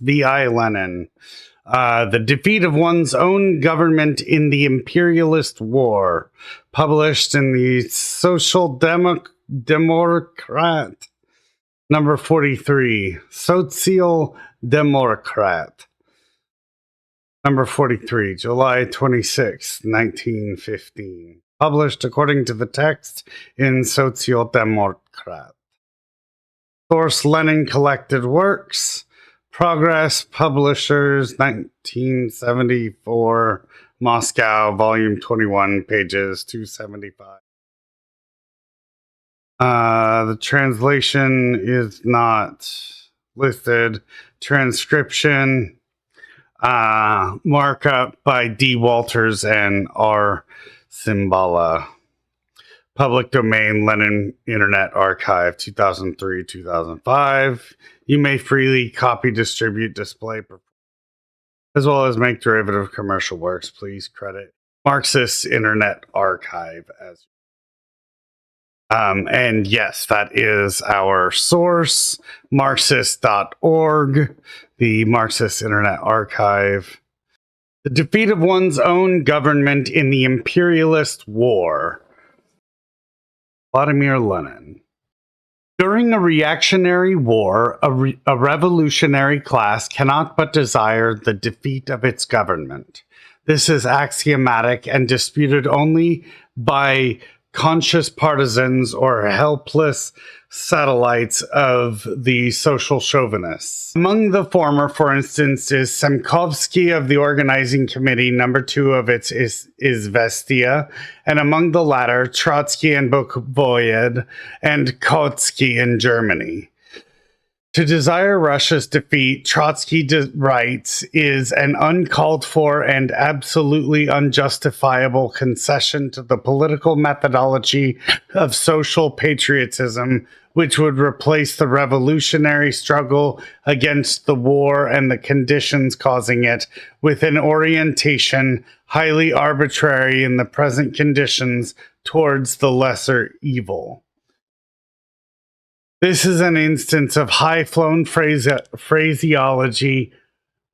V.I. Lenin. The Defeat of One's Own Government in the Imperialist War, published in the Social Democrat, number 43. Social Democrat, number 43, July 26, 1915. Published according to the text in Social Democrat. Source: Lenin Collected Works. Progress Publishers, 1974, Moscow, volume 21, pages 275. The translation is not listed. Transcription, markup by D. Walters and R. Simbala. Public domain, Lenin Internet Archive, 2003-2005. You may freely copy, distribute, display, as well as make derivative commercial works. Please credit Marxist Internet Archive as. And yes, that is our source, Marxist.org, the Marxist Internet Archive. The Defeat of One's Own Government in the Imperialist War. Vladimir Lenin. During a reactionary war, a revolutionary class cannot but desire the defeat of its government. This is axiomatic and disputed only by conscious partisans or helpless satellites of the social chauvinists. Among the former, for instance, is Semkovsky of the organizing committee, number 2 of its Izvestia, and among the latter, Trotsky and Bukvoyed and Kautsky in Germany. To desire Russia's defeat, Trotsky writes, is an uncalled for and absolutely unjustifiable concession to the political methodology of social patriotism, which would replace the revolutionary struggle against the war and the conditions causing it with an orientation highly arbitrary in the present conditions towards the lesser evil. This is an instance of high-flown phraseology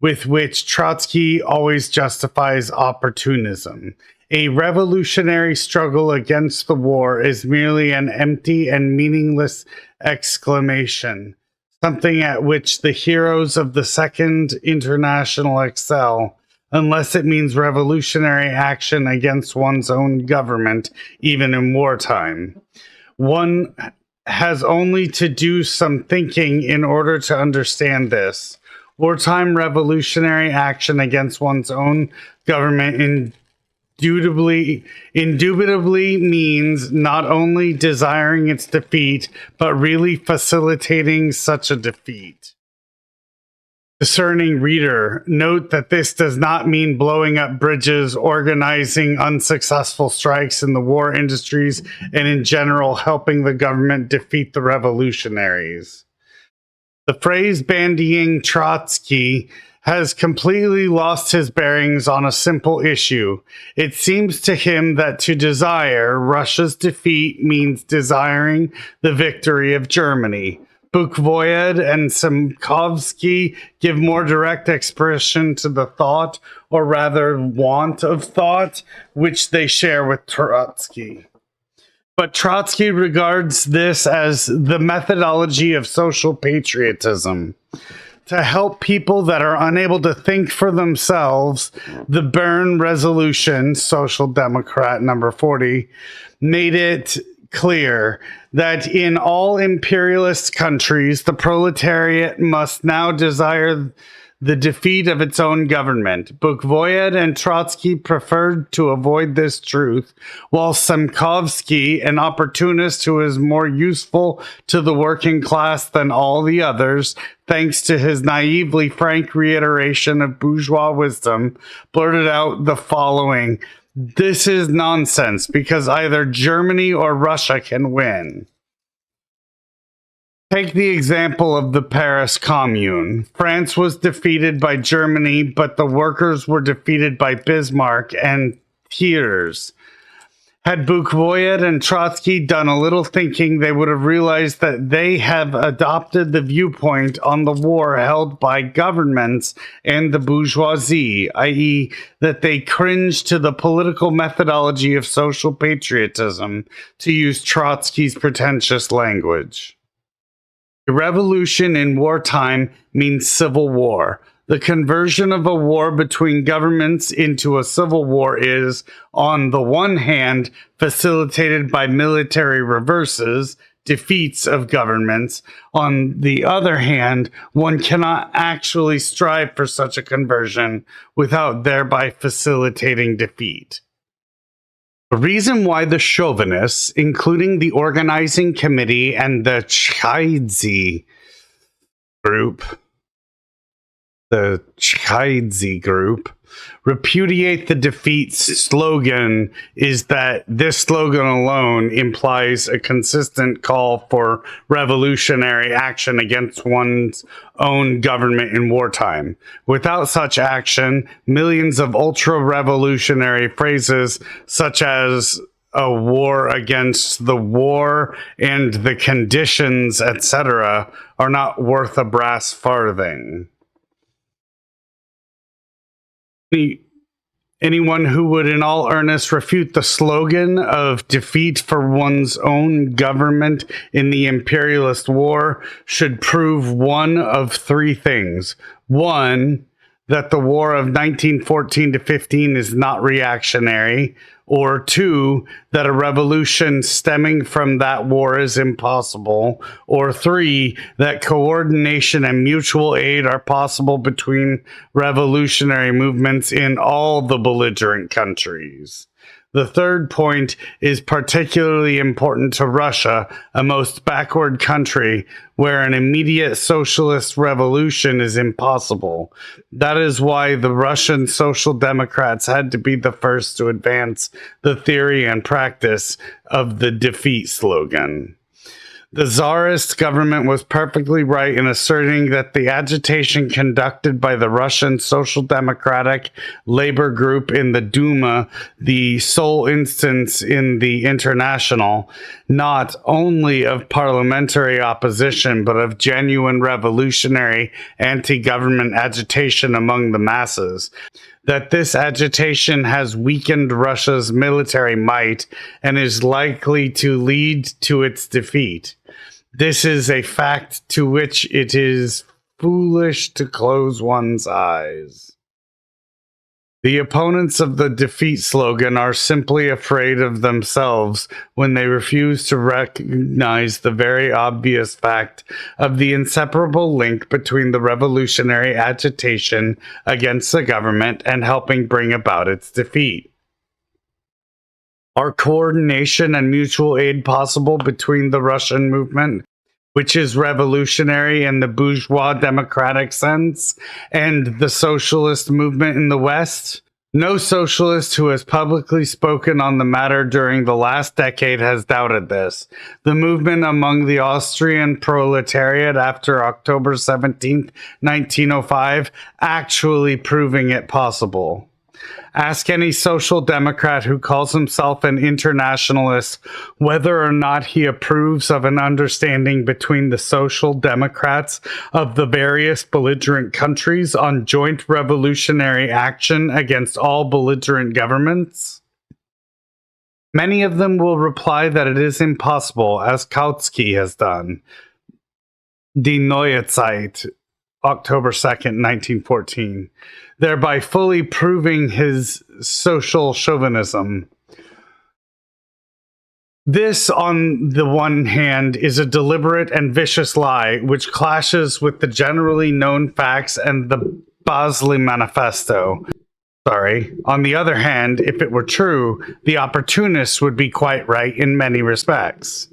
with which Trotsky always justifies opportunism. A revolutionary struggle against the war is merely an empty and meaningless exclamation, something at which the heroes of the Second International excel, unless it means revolutionary action against one's own government, even in wartime. One has only to do some thinking in order to understand this. Wartime revolutionary action against one's own government indubitably means not only desiring its defeat, but really facilitating such a defeat. Discerning reader, note that this does not mean blowing up bridges, organizing unsuccessful strikes in the war industries, and in general helping the government defeat the revolutionaries. The phrase bandying Trotsky has completely lost his bearings on a simple issue. It seems to him that to desire Russia's defeat means desiring the victory of Germany. Bukvoyed and Semkovsky give more direct expression to the thought, or rather want of thought, which they share with Trotsky. But Trotsky regards this as the methodology of social patriotism. To help people that are unable to think for themselves, the Bern Resolution, Social Democrat number 40, made it clear that in all imperialist countries, the proletariat must now desire the defeat of its own government. Bukvoyed and Trotsky preferred to avoid this truth, while Semkovsky, an opportunist who is more useful to the working class than all the others, thanks to his naively frank reiteration of bourgeois wisdom, blurted out the following: "This is nonsense, because either Germany or Russia can win." Take the example of the Paris Commune. France was defeated by Germany, but the workers were defeated by Bismarck and Thiers. Had Bukvoyed and Trotsky done a little thinking, they would have realized that they have adopted the viewpoint on the war held by governments and the bourgeoisie, i.e., that they cringe to the political methodology of social patriotism, to use Trotsky's pretentious language. A revolution in wartime means civil war. The conversion of a war between governments into a civil war is, on the one hand, facilitated by military reverses, defeats of governments. On the other hand, one cannot actually strive for such a conversion without thereby facilitating defeat. The reason why the chauvinists, including the organizing committee and the Chaidze group, repudiate the defeat slogan is that this slogan alone implies a consistent call for revolutionary action against one's own government in wartime. Without such action, millions of ultra-revolutionary phrases such as a war against the war and the conditions, etc., are not worth a brass farthing. Anyone who would in all earnest refute the slogan of defeat for one's own government in the imperialist war should prove one of three things. One, that the war of 1914 to 15 is not reactionary, or two, that a revolution stemming from that war is impossible, or three, that coordination and mutual aid are possible between revolutionary movements in all the belligerent countries. The third point is particularly important to Russia, a most backward country where an immediate socialist revolution is impossible. That is why the Russian Social Democrats had to be the first to advance the theory and practice of the defeat slogan. The Tsarist government was perfectly right in asserting that the agitation conducted by the Russian Social Democratic Labor Group in the Duma, the sole instance in the International, not only of parliamentary opposition, but of genuine revolutionary anti-government agitation among the masses, that this agitation has weakened Russia's military might and is likely to lead to its defeat. This is a fact to which it is foolish to close one's eyes. The opponents of the defeat slogan are simply afraid of themselves when they refuse to recognize the very obvious fact of the inseparable link between the revolutionary agitation against the government and helping bring about its defeat. Are coordination and mutual aid possible between the Russian movement, which is revolutionary in the bourgeois democratic sense, and the socialist movement in the West? No socialist who has publicly spoken on the matter during the last decade has doubted this. The movement among the Austrian proletariat after October 17, 1905, actually proving it possible. Ask any social democrat who calls himself an internationalist whether or not he approves of an understanding between the social democrats of the various belligerent countries on joint revolutionary action against all belligerent governments. Many of them will reply that it is impossible, as Kautsky has done. Die Neue Zeit, October 2nd, 1914, thereby fully proving his social chauvinism. This, on the one hand, is a deliberate and vicious lie, which clashes with the generally known facts and the Basel Manifesto. On the other hand, if it were true, the opportunists would be quite right in many respects.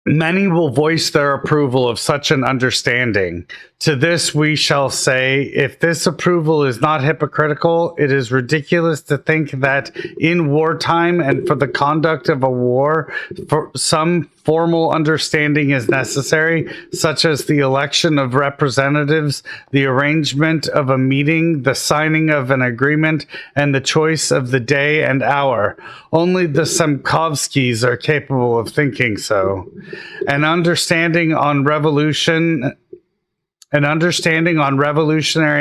Many will voice their approval of such an understanding. To this we shall say, if this approval is not hypocritical, it is ridiculous to think that in wartime and for the conduct of a war, for some formal understanding is necessary, such as the election of representatives, the arrangement of a meeting, the signing of an agreement, and the choice of the day and hour. Only the Semkovskys are capable of thinking so. An understanding on revolutionary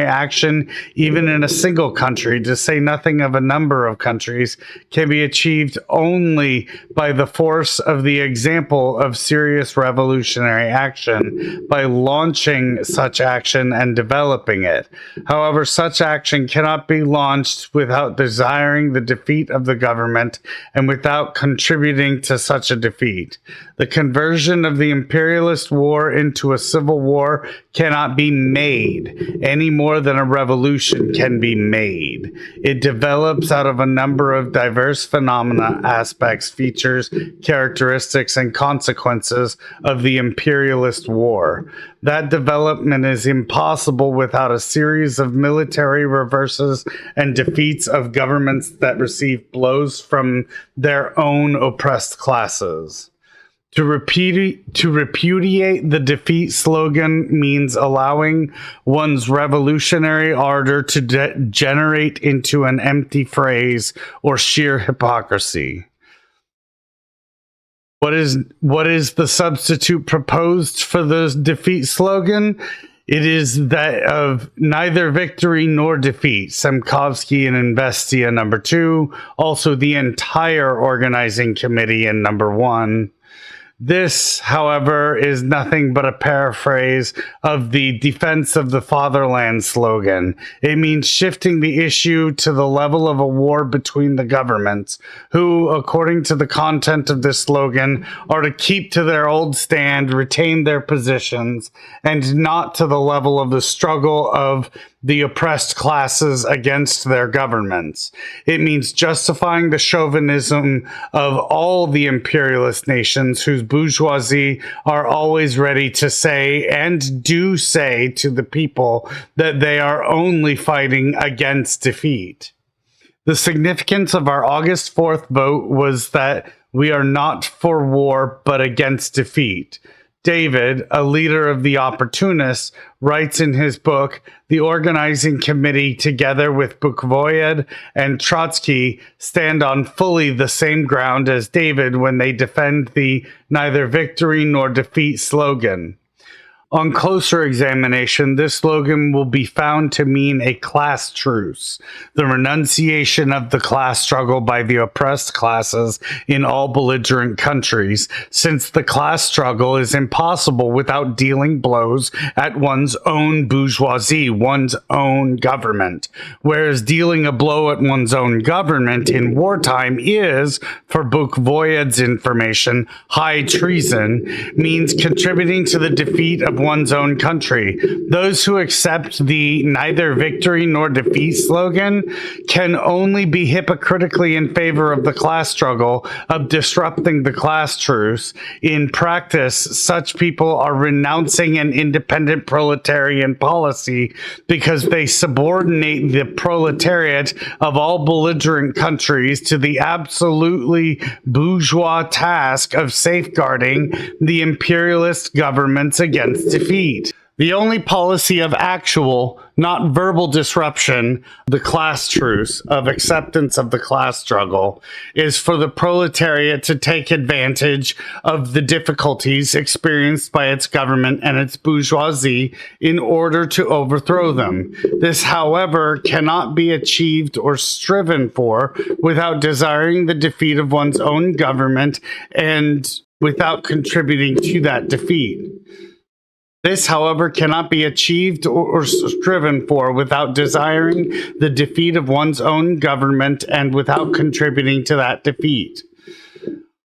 action, even in a single country, to say nothing of a number of countries, can be achieved only by the force of the example of serious revolutionary action, by launching such action and developing it. However, such action cannot be launched without desiring the defeat of the government and without contributing to such a defeat. The conversion of the imperialist war into a civil war cannot be made any more than a revolution can be made. It develops out of a number of diverse phenomena, aspects, features, characteristics, and consequences of the imperialist war. That development is impossible without a series of military reverses and defeats of governments that receive blows from their own oppressed classes. To repudiate the defeat slogan means allowing one's revolutionary ardor to degenerate into an empty phrase or sheer hypocrisy. What is the substitute proposed for the defeat slogan? It is that of neither victory nor defeat. Semkovsky and Investia, number 2. Also the entire organizing committee in number 1. This, however, is nothing but a paraphrase of the defense of the fatherland slogan. It means shifting the issue to the level of a war between the governments, who, according to the content of this slogan, are to keep to their old stand, retain their positions, and not to the level of the struggle of the oppressed classes against their governments. It means justifying the chauvinism of all the imperialist nations whose bourgeoisie are always ready to say and do say to the people that they are only fighting against defeat. The significance of our August 4th vote was that we are not for war but against defeat. David, a leader of the opportunists, writes in his book, the organizing committee, together with Bukvoyed and Trotsky, stand on fully the same ground as David when they defend the neither victory nor defeat slogan. On closer examination, this slogan will be found to mean a class truce, the renunciation of the class struggle by the oppressed classes in all belligerent countries, since the class struggle is impossible without dealing blows at one's own bourgeoisie, one's own government, whereas dealing a blow at one's own government in wartime is, for Bukvoyed's information, high treason, means contributing to the defeat of one's own country. Those who accept the neither victory nor defeat slogan can only be hypocritically in favor of the class struggle, of disrupting the class truce. In practice, such people are renouncing an independent proletarian policy because they subordinate the proletariat of all belligerent countries to the absolutely bourgeois task of safeguarding the imperialist governments against defeat. The only policy of actual, not verbal disruption, the class truce, of acceptance of the class struggle, is for the proletariat to take advantage of the difficulties experienced by its government and its bourgeoisie in order to overthrow them. This, however, cannot be achieved or striven for without desiring the defeat of one's own government and without contributing to that defeat. This, however, cannot be achieved or striven for without desiring the defeat of one's own government and without contributing to that defeat.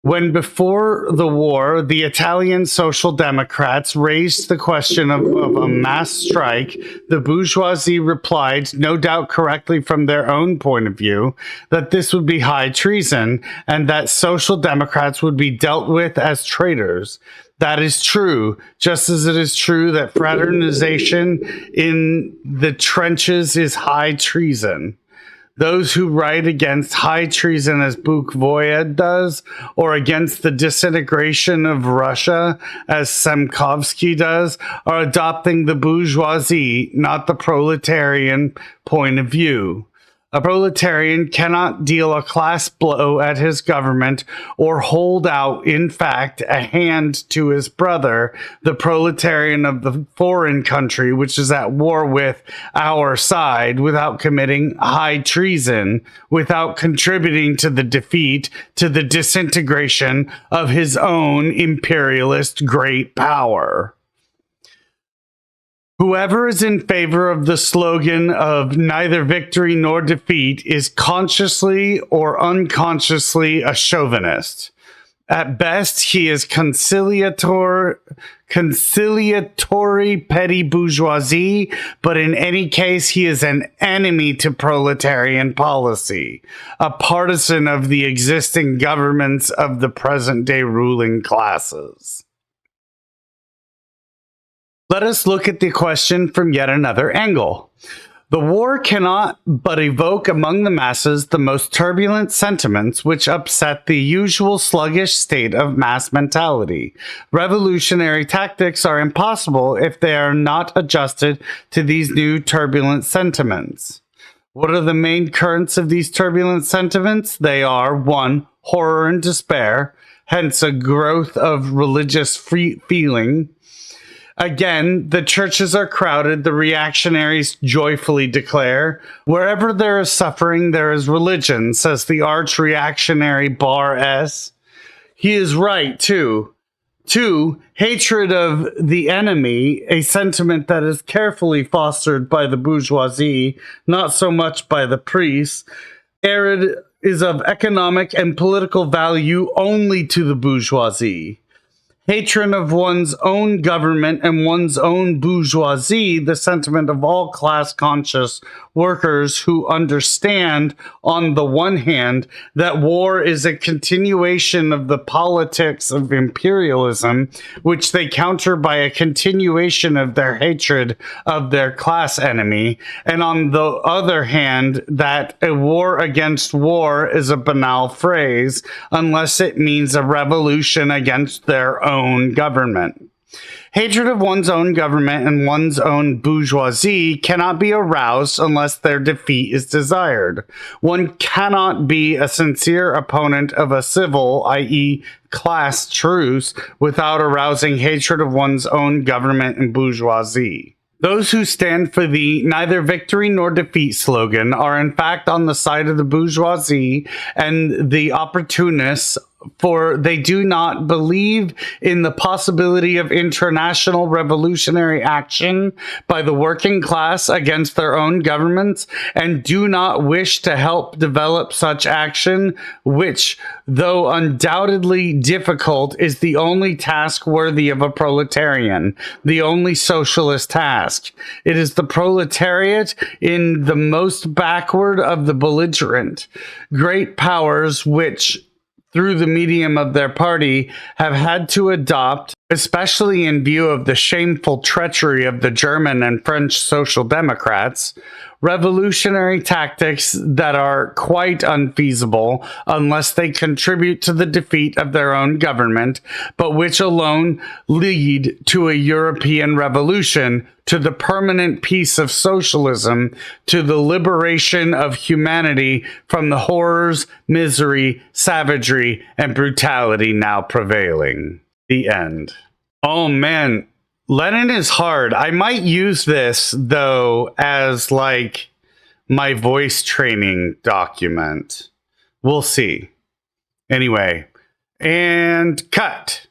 When before the war, the Italian Social Democrats raised the question of a mass strike, the bourgeoisie replied, no doubt correctly from their own point of view, that this would be high treason and that Social Democrats would be dealt with as traitors. That is true, just as it is true that fraternization in the trenches is high treason. Those who write against high treason as Bukvoyed does, or against the disintegration of Russia as Semkovsky does, are adopting the bourgeoisie, not the proletarian point of view. A proletarian cannot deal a class blow at his government or hold out, in fact, a hand to his brother, the proletarian of the foreign country, which is at war with our side, without committing high treason, without contributing to the defeat, to the disintegration of his own imperialist great power. Whoever is in favor of the slogan of neither victory nor defeat is consciously or unconsciously a chauvinist. At best, he is conciliatory petty bourgeoisie, but in any case, he is an enemy to proletarian policy, a partisan of the existing governments of the present-day ruling classes. Let us look at the question from yet another angle. The war cannot but evoke among the masses the most turbulent sentiments which upset the usual sluggish state of mass mentality. Revolutionary tactics are impossible if they are not adjusted to these new turbulent sentiments. What are the main currents of these turbulent sentiments? They are 1. Horror and despair, hence a growth of religious feeling. Again, the churches are crowded, the reactionaries joyfully declare. Wherever there is suffering, there is religion, says the arch-reactionary Bar S. He is right, too. 2. Hatred of the enemy, a sentiment that is carefully fostered by the bourgeoisie, not so much by the priests. Arid is of economic and political value only to the bourgeoisie. Hatred of one's own government and one's own bourgeoisie, the sentiment of all class-conscious workers who understand, on the one hand, that war is a continuation of the politics of imperialism, which they counter by a continuation of their hatred of their class enemy, and on the other hand, that a war against war is a banal phrase, unless it means a revolution against their own government. Hatred of one's own government and one's own bourgeoisie cannot be aroused unless their defeat is desired. One cannot be a sincere opponent of a civil, i.e., class truce, without arousing hatred of one's own government and bourgeoisie. Those who stand for the neither victory nor defeat slogan are in fact on the side of the bourgeoisie and the opportunists, for they do not believe in the possibility of international revolutionary action by the working class against their own governments, and do not wish to help develop such action, which, though undoubtedly difficult, is the only task worthy of a proletarian, the only socialist task. It is the proletariat in the most backward of the belligerent great powers which, through the medium of their party, have had to adopt, especially in view of the shameful treachery of the German and French Social Democrats, revolutionary tactics that are quite unfeasible unless they contribute to the defeat of their own government, but which alone lead to a European revolution, to the permanent peace of socialism, to the liberation of humanity from the horrors, misery, savagery, and brutality now prevailing. The end. Oh man, Lenin is hard. I might use this, though, as like my voice training document. We'll see. Anyway, and cut.